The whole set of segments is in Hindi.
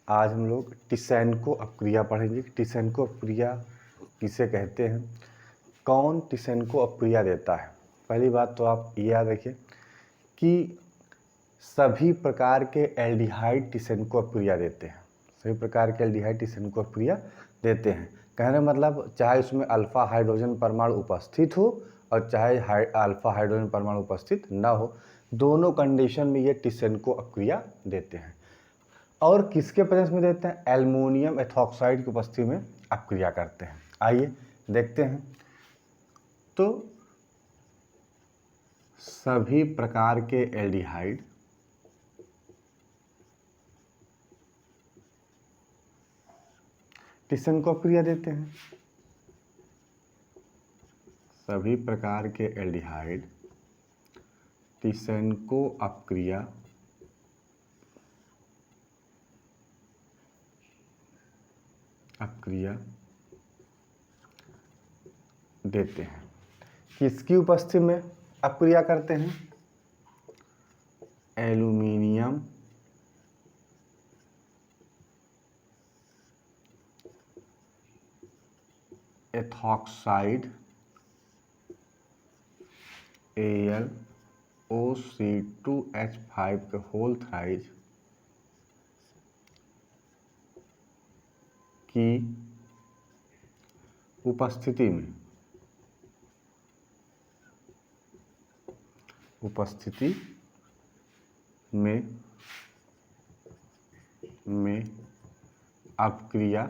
आज हम लोग टिसेनको अपक्रिया पढ़ेंगे। टिसेनको अपक्रिया किसे कहते हैं, कौन टिसेनको अपक्रिया देता है। पहली बात तो आप ये याद रखिए कि सभी प्रकार के एल्डिहाइड टिसेनको अपक्रिया देते हैं। सभी प्रकार के एल्डिहाइड टिसेनको अपक्रिया देते हैं। कहने मतलब चाहे उसमें अल्फा हाइड्रोजन परमाणु उपस्थित हो और चाहे अल्फा हाइड्रोजन परमाणु उपस्थित न हो, दोनों कंडीशन में ये टिसेनको अपक्रिया देते हैं। और किसके प्रेजेंस में देते हैं, एल्युमिनियम एथॉक्साइड की उपस्थिति में अपक्रिया करते हैं। आइए देखते हैं। तो सभी प्रकार के एल्डिहाइड टिसेनको अपक्रिया देते हैं। सभी प्रकार के एल्डिहाइड टिसेनको अपक्रिया देते हैं। किसकी उपस्थिति में अपक्रिया करते हैं, एल्युमिनियम एथॉक्साइड AlOC2H5 के होल थ्राइज की उपस्थिति में अपक्रिया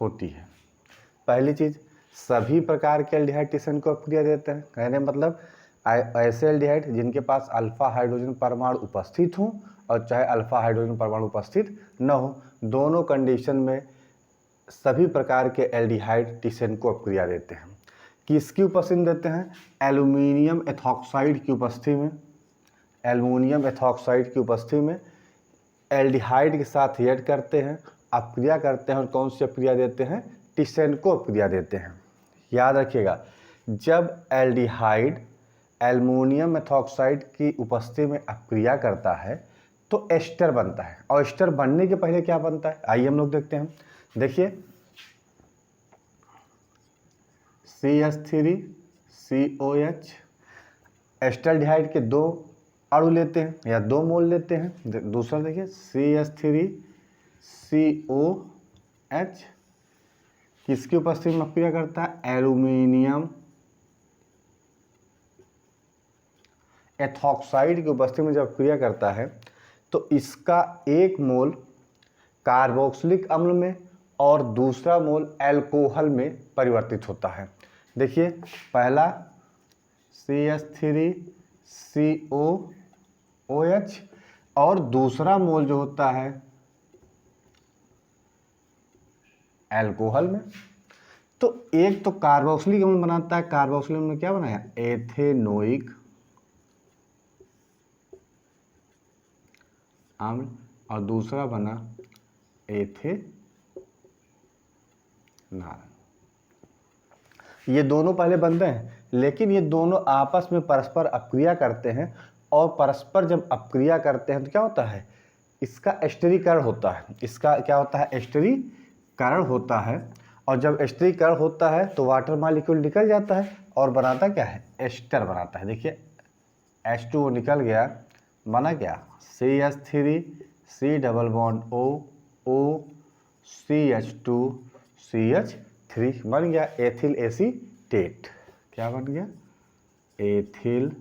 होती है। पहली चीज, सभी प्रकार के एल्डिहाइड टिसेनको अपक्रिया देते हैं। कहने मतलब ऐसे एल्डिहाइड जिनके पास अल्फा हाइड्रोजन परमाणु उपस्थित हो और चाहे अल्फा हाइड्रोजन परमाणु उपस्थित न हो, दोनों कंडीशन में सभी प्रकार के एल्डिहाइड टिसेनको अपक्रिया देते हैं। किसकी उपस्थिति में देते हैं, एल्युमिनियम एथॉक्साइड की उपस्थिति में। एल्युमिनियम एथॉक्साइड की उपस्थिति में एल्डिहाइड के साथ रिएक्ट करते हैं, अपक्रिया करते हैं और कौन सी अपक्रिया देते हैं, टिसेनको अपक्रिया देते हैं। याद रखिएगा, जब एल्डिहाइड एल्युमिनियम एथॉक्साइड की उपस्थिति में अपक्रिया करता है तो एस्टर बनता है, और एस्टर बनने के पहले क्या बनता है, आइए हम लोग देखते हैं। देखिए CH3COH, एस्टल्डिहाइड के दो अणु लेते हैं या दो मोल लेते हैं। दूसरा देखिए CH3COH किसकी उपस्थिति में अपक्रिया करता है, एल्युमिनियम एथॉक्साइड की उपस्थिति में जब अपक्रिया करता है तो इसका एक मोल कार्बोक्सिलिक अम्ल में और दूसरा मोल अल्कोहल में परिवर्तित होता है। देखिए पहला CH3COOH और दूसरा मोल जो होता है अल्कोहल में। तो एक तो कार्बोक्सिलिक अम्ल बनाता है, कार्बोक्सिलिक अम्ल में क्या बनाया, एथेनोइक अम्ल, और दूसरा बना एथेनॉल। ये दोनों पहले बनते हैं, लेकिन ये दोनों आपस में परस्पर अपक्रिया करते हैं, और परस्पर जब अपक्रिया करते हैं तो क्या होता है, इसका एस्टरीकरण होता है। इसका क्या होता है, एस्टरीकरण होता है। और जब एस्टरीकरण होता है तो वाटर मॉलिक्यूल निकल जाता है और बनाता क्या है, एस्टर बनाता है। देखिए H2O निकल गया, बना क्या, CH3 double bond O CH2CH3 बन गया एथिल एसीटेट। क्या बन गया, एथिल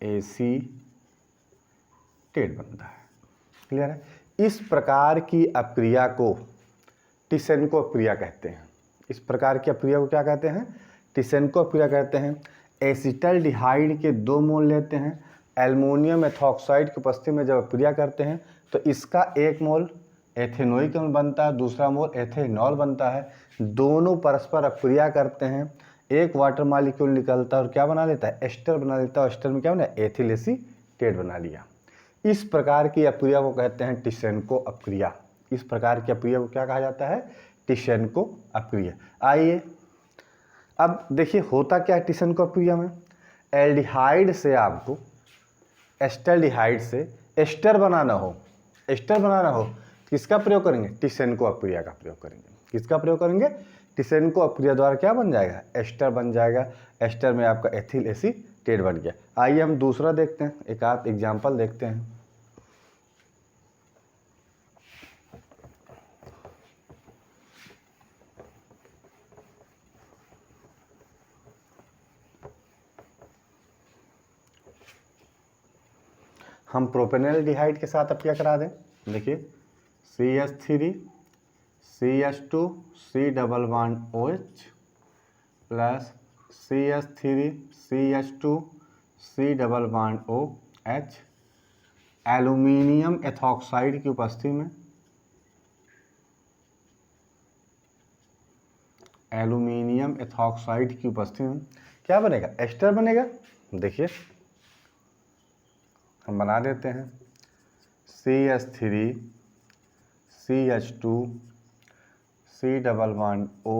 एसीटेट बनता है। क्लियर है। इस प्रकार की अपक्रिया को टिसेनको अपक्रिया कहते हैं। इस प्रकार की अपक्रिया को क्या कहते हैं, टिसेनको अपक्रिया कहते हैं। एसिटल्डिहाइड के दो मोल लेते हैं, एल्युमिनियम एथॉक्साइड की उपस्थिति में जब अपक्रिया करते हैं तो इसका एक मोल एथेनोइक अम्ल बनता है, दूसरा मोल एथेनॉल बनता है। दोनों परस्पर अपक्रिया करते हैं, एक वाटर मॉलिक्यूल निकलता है और क्या बना लेता है, एस्टर बना लेता है। एस्टर में क्या बना, एथिल एसीटेट बना लिया। इस प्रकार की अपक्रिया को कहते हैं टिसेनको अपक्रिया। इस प्रकार की अपक्रिया को क्या कहा जाता है, टिसेनको अपक्रिया। आइए अब देखिए होता क्या है टिसेनको अपक्रिया में। एल्डिहाइड से आपको एस्टल्डिहाइड से एस्टर बनाना हो किसका प्रयोग करेंगे? टिसेनको अपक्रिया का प्रयोग करेंगे। किसका प्रयोग करेंगे? टिसेनको अपक्रिया द्वारा क्या बन जाएगा? एस्टर बन जाएगा। एस्टर में आपका एथिल एसीटेट बन गया। आइए हम दूसरा देखते हैं, एक आध एग्जाम्पल देखते हैं। हम प्रोपेनॉल्डिहाइड के साथ अब क्या करा दें? देखिए CH3 CH2 C double bond OH plus CH3 CH2 C double bond OH aluminium ethoxide की उपस्थिति में क्या बनेगा? एस्टर बनेगा। देखिए हम बना देते हैं CH3 CH2 C double bond O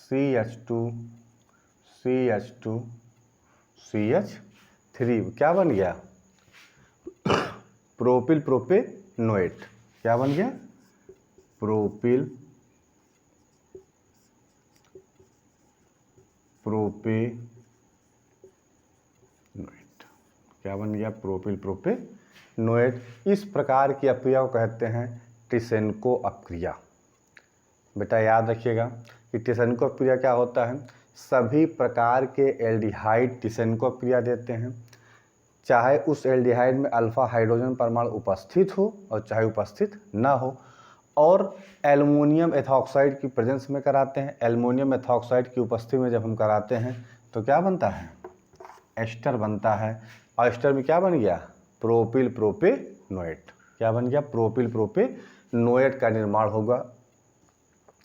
CH2 CH2 CH3 क्या बन गया? Propyl propanoate. क्या बन गया? Propyl propanoate. क्या बन गया? Propyl propanoate. इस प्रकार की अपक्रिया को कहते हैं टिसेनको अपक्रिया। बेटा याद रखिएगा कि टिसेनको अपक्रिया क्या होता है? सभी प्रकार के एल्डिहाइड टिसेनको अपक्रिया देते हैं, चाहे उस एल्डिहाइड में अल्फा हाइड्रोजन परमाणु उपस्थित हो और चाहे उपस्थित ना हो, और एल्युमिनियम एथॉक्साइड की प्रेजेंस में कराते हैं। एल्युमिनियम एथॉक्साइड की उपस्थिति में जब हम कराते हैं तो क्या बनता है? एस्टर बनता है। और एस्टर में क्या बन गया? Propyl propanoate. क्या बन गया? प्रोपिल प्रोपेनोएट का निर्माण होगा।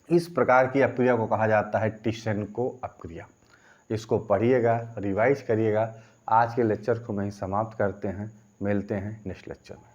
इस प्रकार की अपक्रिया को कहा जाता है टिसेनको अपक्रिया। इसको पढ़िएगा, रिवाइज करिएगा। आज के लेक्चर को वहीं समाप्त करते हैं। मिलते हैं नेक्स्ट लेक्चर में।